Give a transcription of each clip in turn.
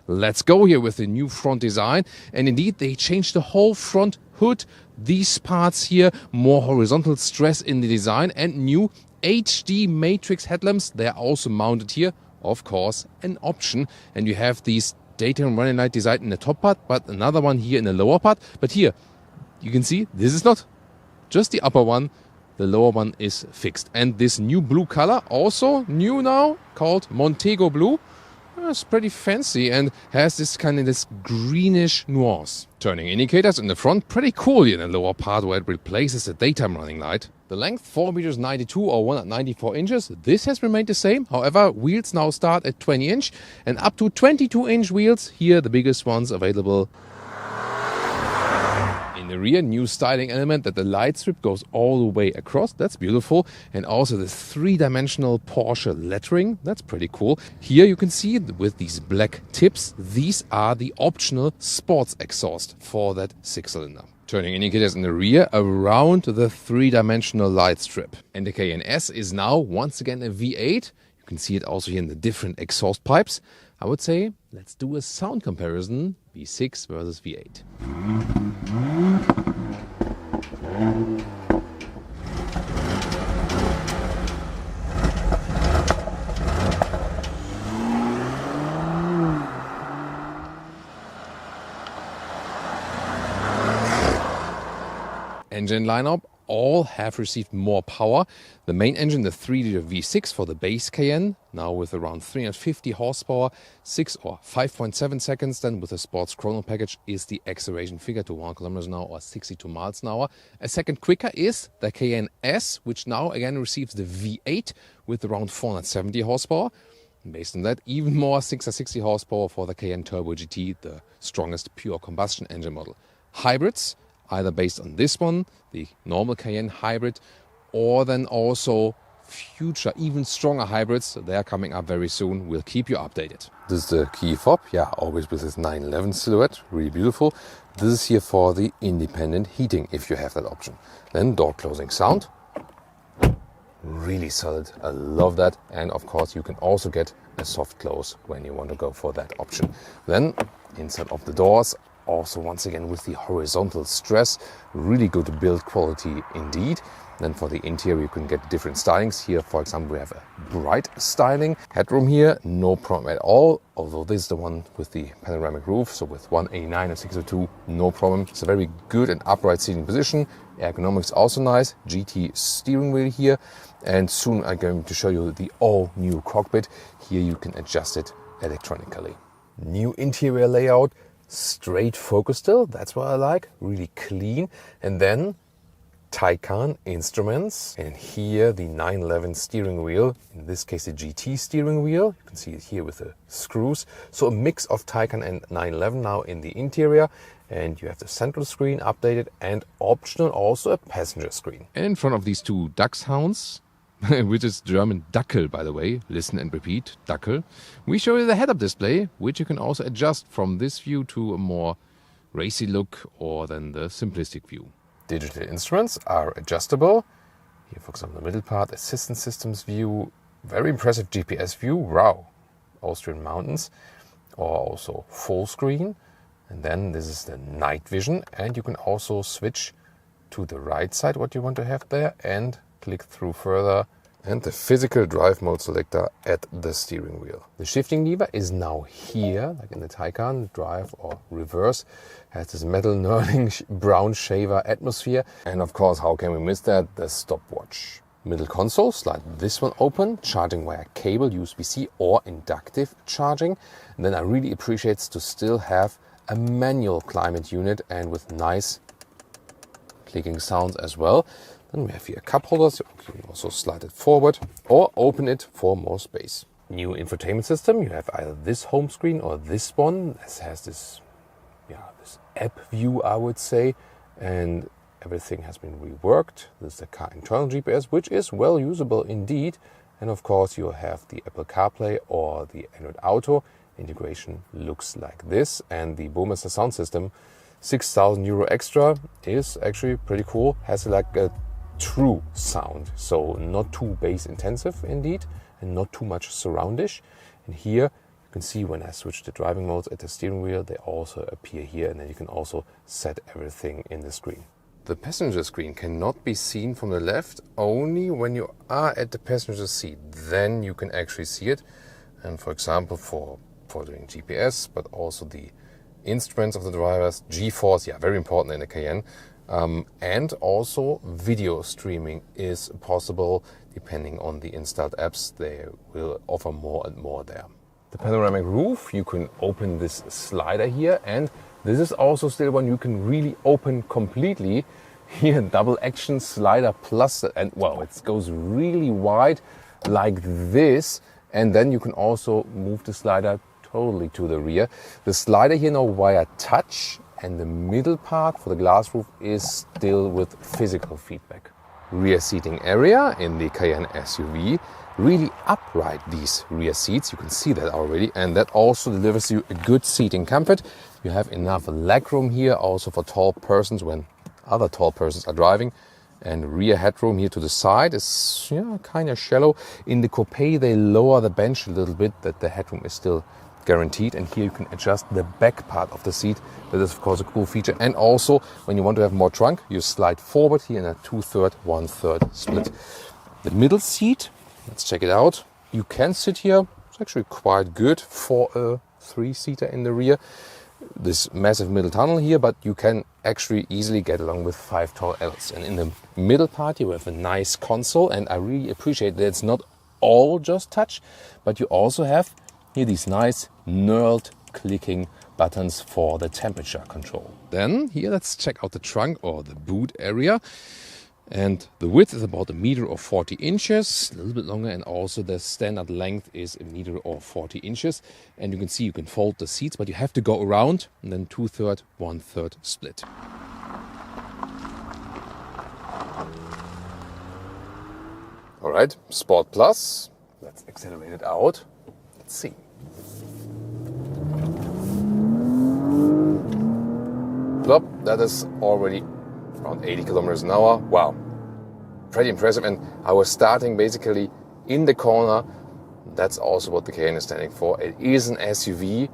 let's go here with the new front design. And indeed, they changed the whole front hood. These parts here, more horizontal stress in the design, and new HD matrix headlamps. They are also mounted here, of course, an option. And you have these daytime running light design in the top part, but another one here in the lower part. But here, you can see this is not just the upper one. The lower one is fixed. And this new blue color, also new now, called Montego Blue. It's pretty fancy and has this kind of this greenish nuance. Turning indicators in the front, pretty cool here in the lower part where it replaces the daytime running light. The length 4 meters 92 or 194 inches. This has remained the same. However, wheels now start at 20 inch and up to 22 inch wheels. Here the biggest ones available. In the rear, new styling element that the light strip goes all the way across. That's beautiful. And also the 3-dimensional Porsche lettering. That's pretty cool. Here you can see with these black tips, these are the optional sports exhaust for that 6-cylinder. Turning indicators in the rear around the 3-dimensional light strip. And the Cayenne S is now once again a V8. You can see it also here in the different exhaust pipes. I would say, let's do a sound comparison, V6 versus V8. Engine lineup, all have received more power. The main engine, the 3-liter V6 for the base Cayenne, now with around 350 horsepower, 6 or 5.7 seconds. Then with the sports chrono package is the acceleration figure to 1 kilometers an hour or 62 miles an hour. A second quicker is the Cayenne S, which now again receives the V8 with around 470 horsepower. And based on that, even more 660 horsepower for the Cayenne Turbo GT, the strongest pure combustion engine model. Hybrids, either based on this one, the normal Cayenne hybrid, or then also future, even stronger hybrids. They are coming up very soon. We'll keep you updated. This is the key fob, always with this 911 silhouette, really beautiful. This is here for the independent heating, if you have that option. Then door closing sound, really solid, I love that. And of course you can also get a soft close when you want to go for that option. Then inside of the doors, also once again with the horizontal stress, really good build quality indeed. Then for the interior you can get different stylings. Here for example we have a bright styling. Headroom here, no problem at all, although this is the one with the panoramic roof, so with 189 and 602, no problem. It's a very good and upright seating position. Ergonomics also nice. GT steering wheel here, and soon I'm going to show you the all new cockpit. Here you can adjust it electronically. New interior layout, straight focus still, that's what I like, really clean. And then Taycan instruments, and here the 911 steering wheel, in this case the GT steering wheel. You can see it here with the screws. So a mix of Taycan and 911 now in the interior. And you have the central screen updated and optional also a passenger screen. And in front of these two Dachshunds, which is German Dackel, by the way, listen and repeat, Dackel, we show you the head-up display, which you can also adjust from this view to a more racy look or then the simplistic view. Digital instruments are adjustable. Here, for example, the middle part, assistance systems view, very impressive GPS view, wow, Austrian mountains, or also full screen. And then this is the night vision, and you can also switch to the right side what you want to have there and click through further, and the physical drive mode selector at the steering wheel. The shifting lever is now here, like in the Taycan, drive or reverse. Has this metal knurling brown shaver atmosphere. And of course, how can we miss that? The stopwatch. Middle console, slide this one open, charging via cable, USB-C or inductive charging. And then I really appreciate to still have a manual climate unit and with nice clicking sounds as well. Then we have here cup holders. You can also slide it forward or open it for more space. New infotainment system. You have either this home screen or this one. This has this app view, I would say, and everything has been reworked. This is the car internal GPS, which is well usable indeed. And of course, you have the Apple CarPlay or the Android Auto. Integration looks like this, and the Burmester sound system, 6,000 euro extra, is actually pretty cool. Has like a true sound, so not too bass intensive indeed, and not too much surroundish. And here You can see when I switch the driving modes at the steering wheel, they also appear here, and then you can also set everything in the screen. The passenger screen cannot be seen from the left, only when you are at the passenger seat. Then you can actually see it. And for example, for doing GPS, but also the instruments of the drivers, G-force, yeah, very important in the Cayenne. And also video streaming is possible depending on the installed apps. They will offer more and more there. The panoramic roof, you can open this slider here, and this is also still one you can really open completely. Here, double action slider plus, and well, it goes really wide like this. And then you can also move the slider totally to the rear. The slider here now via touch, and the middle part for the glass roof is still with physical feedback. Rear seating area in the Cayenne SUV, really upright these rear seats, you can see that already, and that also delivers you a good seating comfort. You have enough legroom here also for tall persons when other tall persons are driving. And rear headroom here to the side is kind of shallow. In the coupe they lower the bench a little bit, that the headroom is still guaranteed. And here you can adjust the back part of the seat. That is of course a cool feature. And also when you want to have more trunk, you slide forward here in a 2/3, 1/3 split. The middle seat, let's check it out. You can sit here. It's actually quite good for a 3-seater in the rear. This massive middle tunnel here, but you can actually easily get along with 5 tall Ls. And in the middle part you have a nice console, and I really appreciate that it's not all just touch, but you also have here these nice knurled clicking buttons for the temperature control. Then here let's check out the trunk or the boot area. And the width is about 1.40 meters, a little bit longer, and also the standard length is 1.40 meters. And you can see you can fold the seats, but you have to go around, and then 2/3, 1/3 split. All right, Sport Plus. Let's accelerate it out. Let's see. Plop, that is already around 80 kilometers an hour. Wow, pretty impressive. And I was starting basically in the corner. That's also what the Cayenne is standing for. It is an SUV,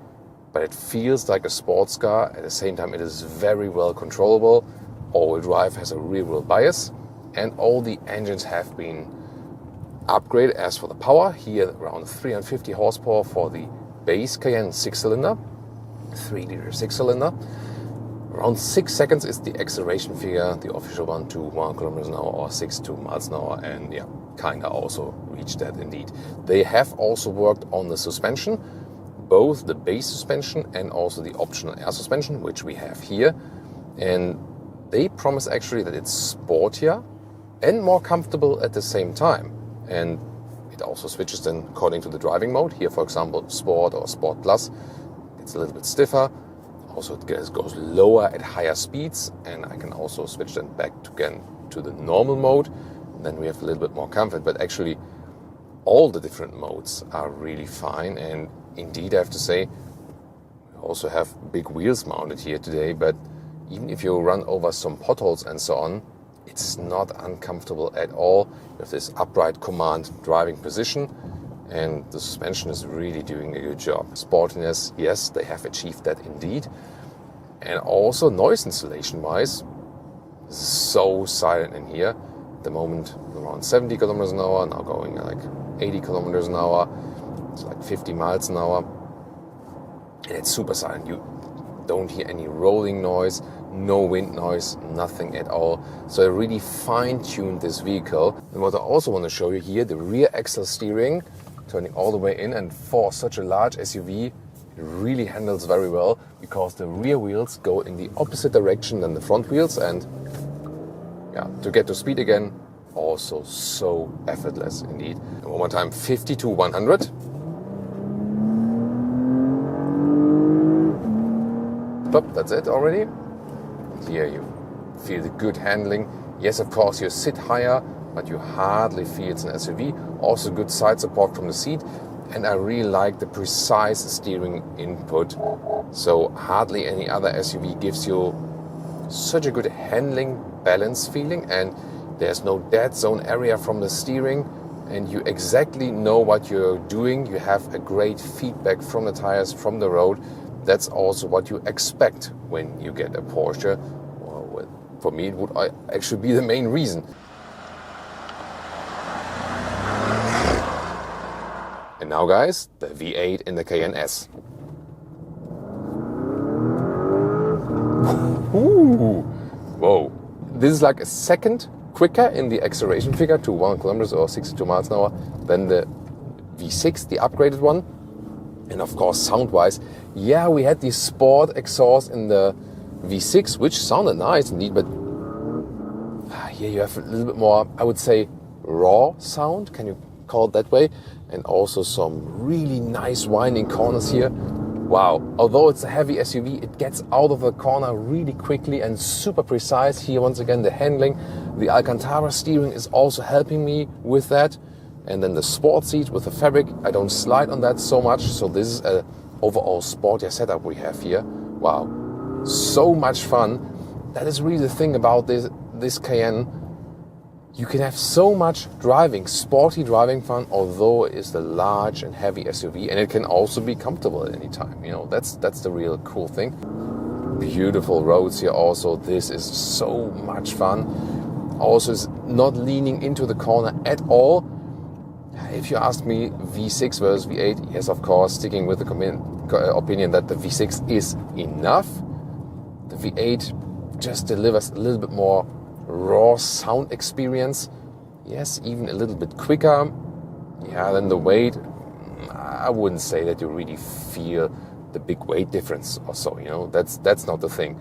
but it feels like a sports car. At the same time, it is very well controllable. All-wheel drive has a rear-wheel bias, and all the engines have been upgraded. As for the power, here around 350 horsepower for the base Cayenne 6-cylinder, 3-liter 6-cylinder. Around 6 seconds is the acceleration figure, the official one, to 1 kilometers an hour or 62 miles an hour, and yeah, kinda also reached that indeed. They have also worked on the suspension, both the base suspension and also the optional air suspension, which we have here. And they promise actually that it's sportier and more comfortable at the same time. And it also switches then according to the driving mode. Here, for example, Sport or Sport Plus, it's a little bit stiffer. Also, it goes lower at higher speeds, and I can also switch then back again to the normal mode. And then we have a little bit more comfort, but actually all the different modes are really fine. And indeed, I have to say, we also have big wheels mounted here today, but even if you run over some potholes and so on, it's not uncomfortable at all. You have this upright command driving position, and the suspension is really doing a good job. Sportiness, yes, they have achieved that indeed. And also noise insulation wise, so silent in here. At the moment around 70 kilometers an hour, now going like 80 kilometers an hour. It's like 50 miles an hour. And it's super silent. You don't hear any rolling noise, no wind noise, nothing at all. So I really fine-tuned this vehicle. And what I also want to show you here, the rear axle steering, turning all the way in, and for such a large SUV, it really handles very well because the rear wheels go in the opposite direction than the front wheels, and yeah, to get to speed again, also so effortless indeed. And one more time, 50 to 100. That's it already. Here you feel the good handling. Yes, of course, you sit higher, but you hardly feel it's an SUV. Also good side support from the seat. And I really like the precise steering input. So hardly any other SUV gives you such a good handling balance feeling. And there's no dead zone area from the steering. and you exactly know what you're doing. You have a great feedback from the tires, from the road. That's also what you expect when you get a Porsche. Well, for me, it would actually be the main reason. And now, guys, the V8 in the Cayenne S. Ooh, whoa. This is like a second quicker in the acceleration figure to 1 kilometers or 62 miles an hour than the V6, the upgraded one. And of course, sound-wise, yeah, we had the sport exhaust in the V6, which sounded nice indeed, but here you have a little bit more, I would say, raw sound, can you call it that way? And also some really nice winding corners here. Wow, although it's a heavy SUV, it gets out of the corner really quickly and super precise. Here, once again, the handling. The Alcantara steering is also helping me with that. And then the sport seat with the fabric, I don't slide on that so much. So this is a overall sportier setup we have here. Wow, so much fun. That is really the thing about this Cayenne. You can have so much driving, sporty driving fun, although it is the large and heavy SUV, and it can also be comfortable at any time. You know, that's the real cool thing. Beautiful roads here also. This is so much fun. Also, is not leaning into the corner at all. If you ask me, V6 versus V8, yes, of course, sticking with the opinion that the V6 is enough. The V8 just delivers a little bit more raw sound experience. Yes, even a little bit quicker. Yeah, then the weight, I wouldn't say that you really feel the big weight difference or so, you know, that's not the thing.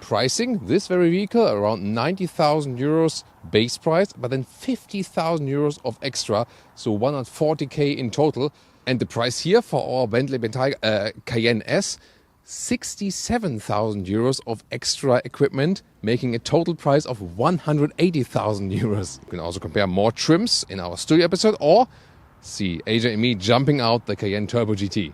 Pricing this very vehicle around 90,000 euros base price, but then 50,000 euros of extra, so 140k in total. And the price here for our Bentley Cayenne S, 67,000 euros of extra equipment, making a total price of 180,000 euros. You can also compare more trims in our studio episode or see AJ and me jumping out the Cayenne Turbo GT.